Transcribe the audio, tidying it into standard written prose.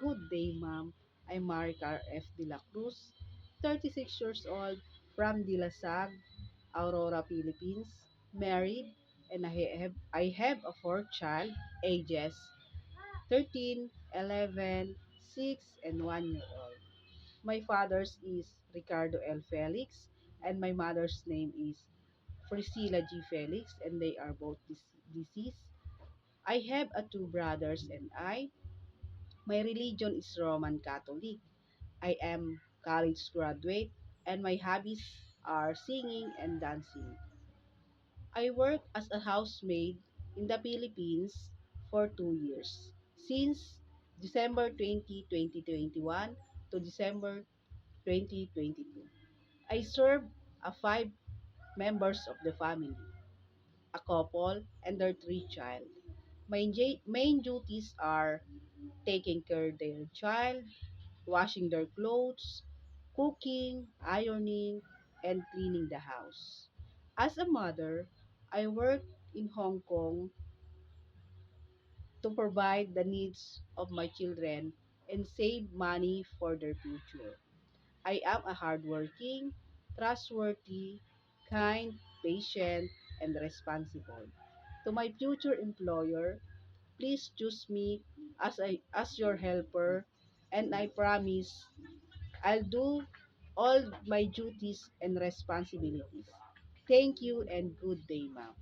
good day, ma'am. I'm Maricar F. De La Cruz, 36 years old, from Dilasag, Aurora, Philippines, married, and I have a fourth child, ages 13, 11, 6, and 1 year old. My father's is Ricardo L. Felix, and my mother's name is Priscilla G. Felix, and they are both deceased. I have two brothers and I. My religion is Roman Catholic. I am college graduate, and my hobbies are singing and dancing. I work as a housemaid in the Philippines for 2 years, since December 2021 to December 2022. I serve five members of the family, a couple, and their three child. My main duties are taking care of their child, washing their clothes, cooking, ironing, and cleaning the house. As a mother, I work in Hong Kong to provide the needs of my children and save money for their future. I am a hardworking, trustworthy, kind, patient, and responsible. To my future employer, please choose me as your helper, and I promise I'll do all my duties and responsibilities. Thank you and good day, ma'am.